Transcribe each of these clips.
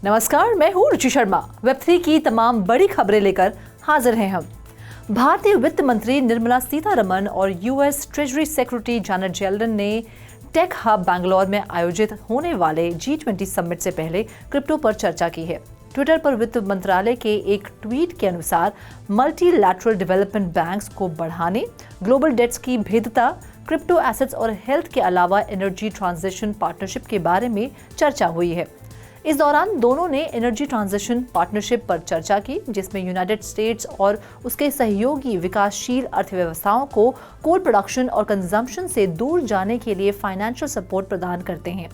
नमस्कार, मैं हूँ रुचि शर्मा। वेब3 की तमाम बड़ी खबरें लेकर हाजिर हैं हम। भारतीय वित्त मंत्री निर्मला सीतारमण और US treasury secretary Janet Yellen ने टेक हब बैंगलोर में आयोजित होने वाले G20 समिट से पहले क्रिप्टो पर चर्चा की है। ट्विटर पर वित्त मंत्रालय के एक ट्वीट के अनुसार मल्टीलैटरल डेवलपमेंट बैंक्स को बढ़ाने, ग्लोबल डेट्स की भेद्यता, क्रिप्टो एसेट्स और हेल्थ के अलावा एनर्जी ट्रांजिशन पार्टनरशिप के बारे में चर्चा हुई है। इस दौरान दोनों ने एनर्जी ट्रांजिशन पार्टनरशिप पर चर्चा की, जिसमें यूनाइटेड स्टेट्स और उसके सहयोगी विकासशील अर्थव्यवस्थाओं को कोल प्रोडक्शन और कंजम्पशन से दूर जाने के लिए फाइनेंशियल सपोर्ट प्रदान करते हैं।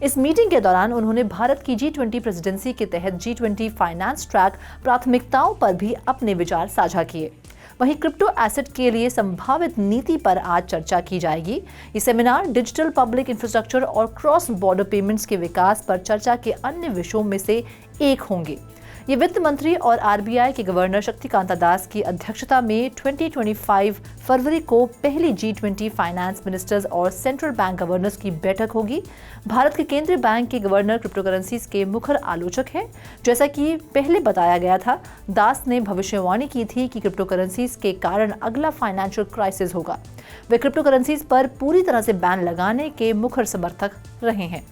इस मीटिंग के दौरान उन्होंने भारत की G20 प्रेसिडेंसी के तहत G20 फाइनेंस ट्रैक प्राथमिकताओं पर भी अपने विचार साझा किए। वहीं क्रिप्टो एसेट के लिए संभावित नीति पर आज चर्चा की जाएगी। ये सेमिनार डिजिटल पब्लिक इंफ्रास्ट्रक्चर और क्रॉस बॉर्डर पेमेंट्स के विकास पर चर्चा के अन्य विषयों में से एक होंगे। ये वित्त मंत्री और आरबीआई के गवर्नर शक्तिकांता दास की अध्यक्षता में 2025 फरवरी को पहली G20 फाइनेंस मिनिस्टर्स और सेंट्रल बैंक गवर्नर्स की बैठक होगी। भारत के केंद्रीय बैंक के गवर्नर क्रिप्टो करेंसीज के मुखर आलोचक हैं। जैसा कि पहले बताया गया था, दास ने भविष्यवाणी की थी कि क्रिप्टो करेंसीज के कारण अगला फाइनेंशियल क्राइसिस होगा। वे क्रिप्टो करेंसीज पर पूरी तरह से बैन लगाने के मुखर समर्थक रहे हैं।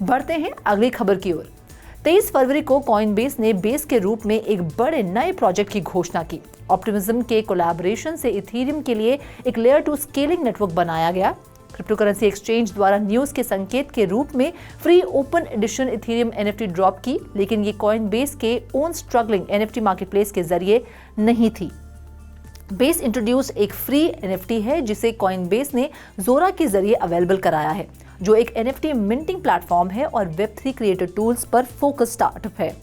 बढ़ते हैं अगली खबर की ओर। 23 फरवरी को कॉइनबेस ने बेस के रूप में एक बड़े नए प्रोजेक्ट की घोषणा की। ऑप्टिमिज्म के कोलैबोरेशन से इथेरियम के लिए एक लेयर 2 स्केलिंग नेटवर्क बनाया गया। क्रिप्टो करेंसी एक्सचेंज द्वारा न्यूज के संकेत के रूप में free open edition Ethereum NFT drop की, लेकिन ये कॉइनबेस के ओन स्ट्रगलिंग NFT मार्केटप्लेस के जरिए नहीं थी। बेस इंट्रोड्यूस एक फ्री NFT है जिसे कॉइनबेस ने जोरा के जरिए अवेलेबल कराया है, जो एक NFT मिंटिंग प्लेटफॉर्म है और वेब3 क्रिएटर टूल्स पर फोकस स्टार्टअप है।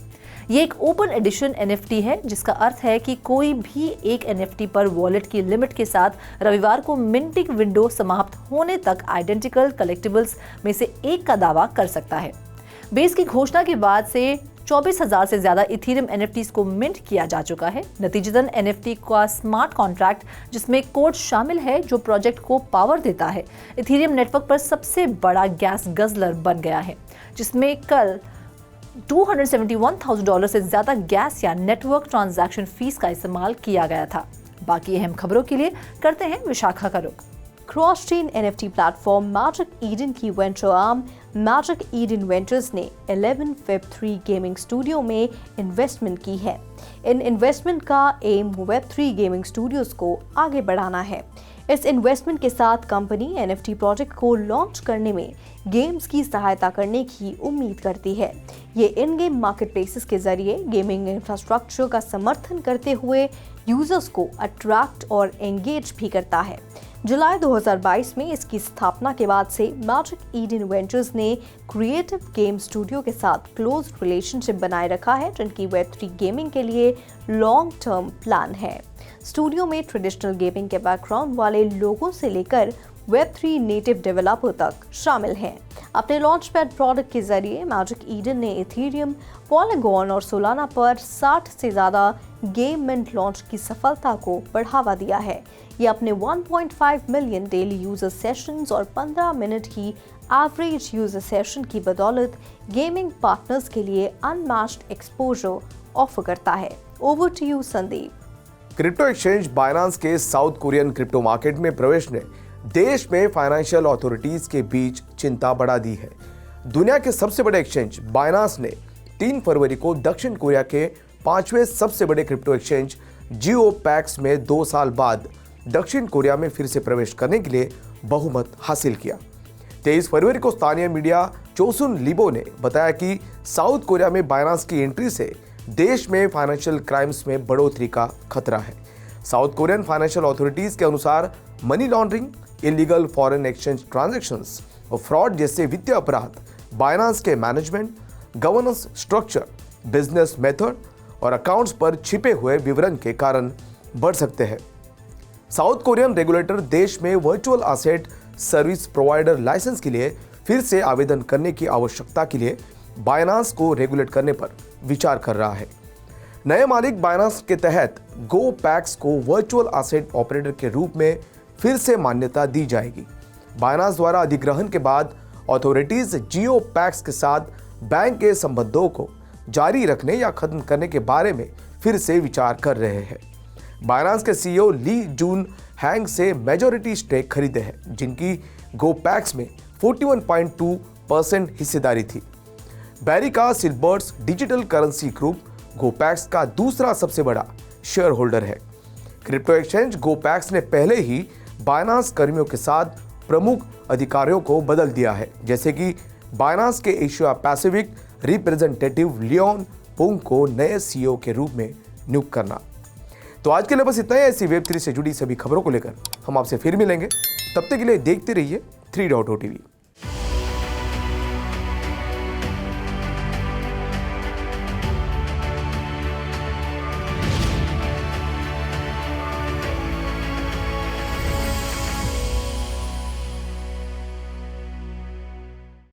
ये एक ओपन एडिशन NFT है, जिसका अर्थ है कि कोई भी एक NFT पर वॉलेट की लिमिट के साथ रविवार को मिंटिंग विंडो समाप्त होने तक आइडेंटिकल कलेक्टिबल्स में से एक का दावा कर सकता है। बेस की घोषणा के बाद से 24,000 से ज्यादा इथेरियम NFTs को मिंट किया जा चुका है। नतीजतन NFT का स्मार्ट कॉन्ट्रैक्ट, जिसमें कोड शामिल है जो प्रोजेक्ट को पावर देता है, इथेरियम नेटवर्क पर सबसे बड़ा गैस गजलर बन गया है, जिसमें कल $271,000 से ज्यादा गैस या नेटवर्क ट्रांजैक्शन फीस का इस्तेमाल किया गया था। बाकी अहम खबरों के लिए करते हैं विशाखा का रुख। Cross chain NFT platform Magic Eden की venture arm Magic Eden Ventures ने 11 Web3 गेमिंग स्टूडियो में इन्वेस्टमेंट की है। इन इन्वेस्टमेंट का एम Web3 गेमिंग स्टूडियोज को आगे बढ़ाना है। इस इन्वेस्टमेंट के साथ कंपनी NFT प्रोजेक्ट को लॉन्च करने में गेम्स की सहायता करने की उम्मीद करती है। ये इन गेम मार्केटप्लेसेस के जरिए गेमिंग इंफ्रास्ट्रक्चर का समर्थन करते हुए यूजर्स को अट्रैक्ट और एंगेज भी करता है। जुलाई 2022 में इसकी स्थापना के बाद से मैजिक ईडन वेंचर्स ने क्रिएटिव गेम स्टूडियो के साथ क्लोज रिलेशनशिप बनाए रखा है, जिनकी Web3 गेमिंग के लिए लॉन्ग टर्म प्लान है। स्टूडियो में ट्रेडिशनल गेमिंग के बैकग्राउंड वाले लोगों से लेकर Web3 नेटिव डेवलपर तक शामिल हैं। अपने लॉन्च पैड प्रोडक्ट के जरिए मैजिक ईडन ने इथेरियम, पॉलीगॉन और सोलाना पर 60 से ज़्यादा गेम मिंट लॉन्च की सफलता को बढ़ावा दिया है। ये अपने 1.5 मिलियन डेली यूजर सेशंस और 15 मिनट की एवरेज यूजर सेशन की बदौलत गेमिंग पार्टनर्स के लिए अनमैच्ड एक्सपोजर ऑफर करता है। Over to you Sandeep. Crypto exchange Binance के साउथ कोरियन क्रिप्टो मार्केट में प्रवेश ने देश में फाइनेंशियल अथॉरिटीज के बीच चिंता बढ़ा दी है। दुनिया के सबसे बड़े एक्सचेंज बाइनांस ने 3 फरवरी को दक्षिण कोरिया के 5वें सबसे बड़े क्रिप्टो एक्सचेंज जियोपैक्स में 2 साल बाद दक्षिण कोरिया में फिर से प्रवेश करने के लिए बहुमत हासिल किया। 23 फरवरी को स्थानीय मीडिया चोसुन लिबो ने बताया कि साउथ कोरिया में बाइनांस की एंट्री से देश में फाइनेंशियल क्राइम्स में बढ़ोतरी का खतरा है। साउथ कोरियन फाइनेंशियल अथॉरिटीज के अनुसार money laundering, illegal foreign exchange transactions और फ्रॉड जैसे वित्तीय अपराध बाइनांस के management, governance structure, business method और अकाउंट्स पर छिपे हुए विवरण के कारण बढ़ सकते हैं। साउथ कोरियन रेगुलेटर देश में virtual asset service provider licence के लिए फिर से आवेदन करने की आवश्यकता के लिए बाइनांस को रेगुलेट करने पर विचार कर रहा है। नए मालिक बाइनांस के तहत गोपैक्स को वर्चुअल एसेट ऑपरेटर के रूप में फिर से मान्यता दी जाएगी। बाइनांस द्वारा अधिग्रहण के बाद अथॉरिटीज जियोपैक्स के साथ बैंक के संबंधों को जारी रखने या खत्म करने के बारे में फिर से विचार कर रहे हैं। बाइनांस के सीईओ ली जून हैंग से मेजॉरिटी स्टेक खरीदे हैं, जिनकी गोपैक्स में 41.2% हिस्सेदारी थी। बैरी का सिल्बर्ट्स डिजिटल करेंसी ग्रुप गोपैक्स का दूसरा सबसे बड़ा शेयर होल्डर है। क्रिप्टो एक्सचेंज गोपैक्स ने पहले ही बाइनांस कर्मियों के साथ प्रमुख अधिकारियों को बदल दिया है, जैसे कि बाइनांस के एशिया पैसिफिक रिप्रेजेंटेटिव लियोन पुंग को नए सीईओ के रूप में नियुक्त करना। तो आज के लिए बस इतना ही। ऐसी वेब3 से जुड़ी सभी खबरों को लेकर हम आपसे फिर मिलेंगे। तब तक के लिए देखते रहिए 3.0 TV।